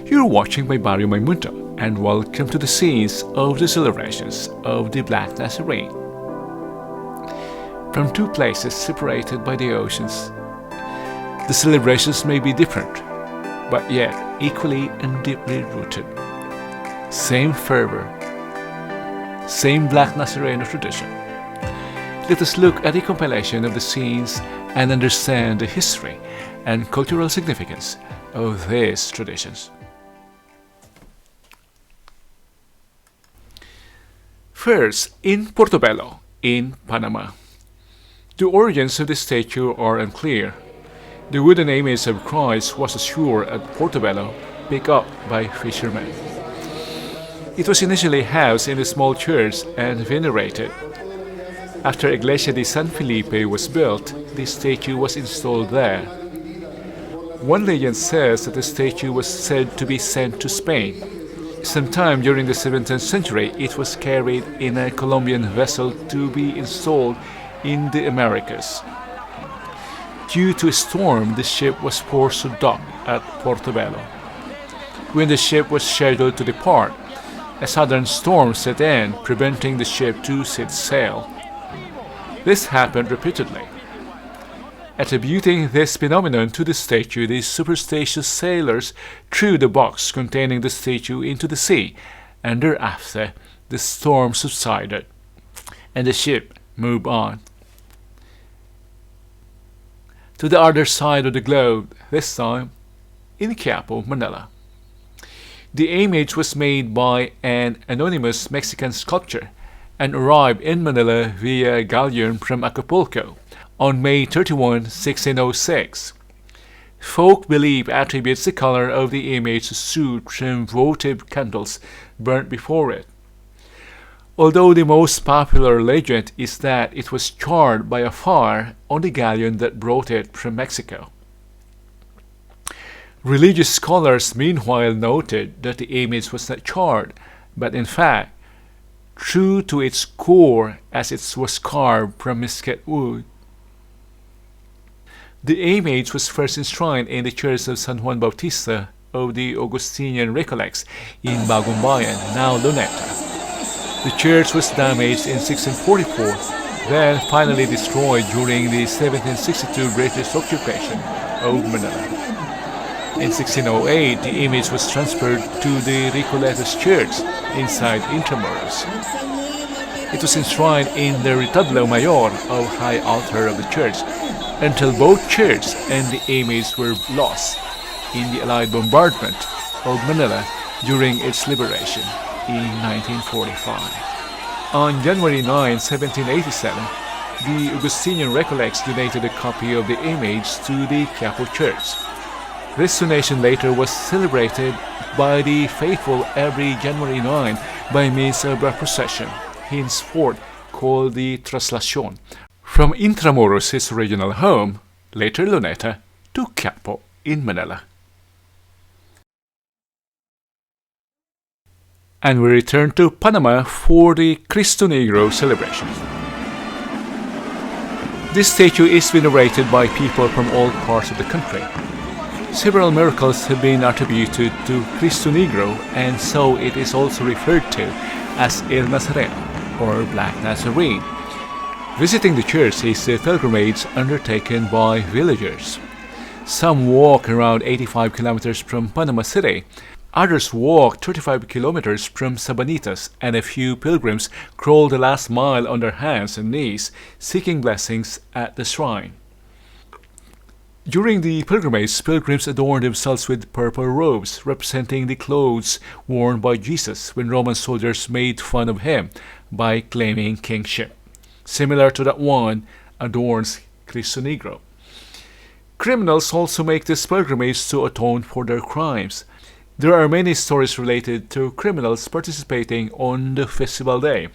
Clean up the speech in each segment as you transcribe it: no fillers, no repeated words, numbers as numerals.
You're watching by Barrio Maimunto, and welcome to the scenes of the celebrations of the Black Nazarene. From two places separated by the oceans, the celebrations may be different, but yet equally and deeply rooted. Same fervor, same Black Nazareno tradition. Let us look at the compilation of the scenes and understand the history and cultural significance of these traditions. First, in Portobelo, in Panama. The origins of the statue are unclear. The wooden image of Christ was ashore at Portobelo, picked up by fishermen. It was initially housed in a small church and venerated. After Iglesia de San Felipe was built, the statue was installed there. One legend says that the statue was said to be sent to Spain. Sometime during the 17th century, it was carried in a Colombian vessel to be installed in the Americas. Due to a storm, the ship was forced to dock at Portobelo. When the ship was scheduled to depart, a sudden storm set in, preventing the ship to set sail. This happened repeatedly. Attributing this phenomenon to the statue, the superstitious sailors threw the box containing the statue into the sea, and thereafter the storm subsided, and the ship moved on. To the other side of the globe, this time in Quaipo Manila. The image was made by an anonymous Mexican sculptor and arrived in Manila via galleon from Acapulco on May 31, 1606. Folk belief attributes the color of the image to soot from votive candles burnt before it, although the most popular legend is that it was charred by a fire on the galleon that brought it from Mexico. Religious scholars meanwhile noted that the image was not charred, but in fact true to its core, as it was carved from mesquite wood. The image was first enshrined in the Church of San Juan Bautista of the Augustinian Recollects in Bagong Bayan, now Luneta. The church was damaged in 1644, then finally destroyed during the 1762 British occupation of Manila. In 1608, the image was transferred to the Recoletos Church inside Intramuros. It was enshrined in the Retablo Mayor or high altar of the church until both church and the image were lost in the Allied bombardment of Manila during its liberation in 1945. On January 9, 1787, the Augustinian Recollects donated a copy of the image to the Quiapo Church. This donation later was celebrated by the faithful every January 9 by means of a procession, henceforth called the Traslacion, from Intramuros, his original home, later Luneta, to Quiapo in Manila. And we return to Panama for the Cristo Negro celebration. This statue is venerated by people from all parts of the country. Several miracles have been attributed to Cristo Negro, and so it is also referred to as El Nazareno, or Black Nazarene. Visiting the church is a pilgrimage undertaken by villagers. Some walk around 85 kilometers from Panama City, others walk 35 kilometers from Sabanitas, and a few pilgrims crawl the last mile on their hands and knees, seeking blessings at the shrine. During the pilgrimage, pilgrims adorn themselves with purple robes, representing the clothes worn by Jesus when Roman soldiers made fun of him by claiming kingship, similar to that one adorns Cristo Negro. Criminals also make this pilgrimage to atone for their crimes. There are many stories related to criminals participating on the festival day,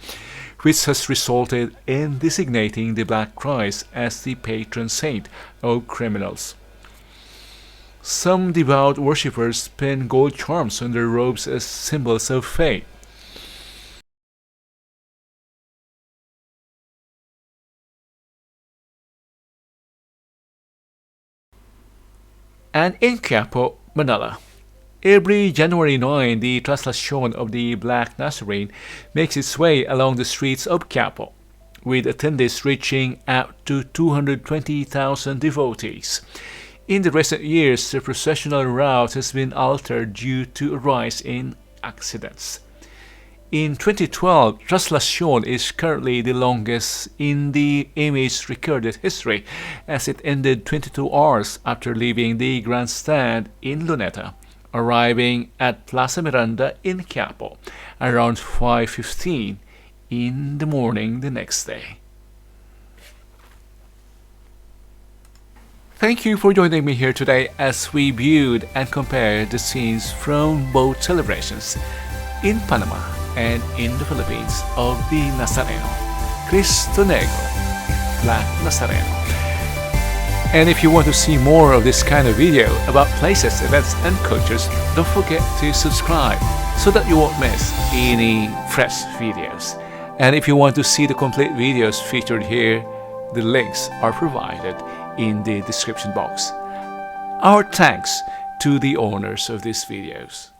which has resulted in designating the Black Christ as the patron saint of criminals. Some devout worshippers pin gold charms on their robes as symbols of faith. And in Quaipo Manila, Every January 9, the Traslacion of the Black Nazarene makes its way along the streets of Quiapo, with attendees reaching out to 220,000 devotees. In the recent years, the processional route has been altered due to a rise in accidents. In 2012, Traslacion is currently the longest in the image recorded history, as it ended 22 hours after leaving the grandstand in Luneta, arriving at Plaza Miranda in Quiapo around 5:15 in the morning the next day. Thank you for joining me here today as we viewed and compared the scenes from both celebrations in Panama and in the Philippines of the Nazareno, Cristo Negro, Black Nazareno. And if you want to see more of this kind of video about places, events, and cultures, don't forget to subscribe so that you won't miss any fresh videos. And if you want to see the complete videos featured here, the links are provided in the description box. Our thanks to the owners of these videos.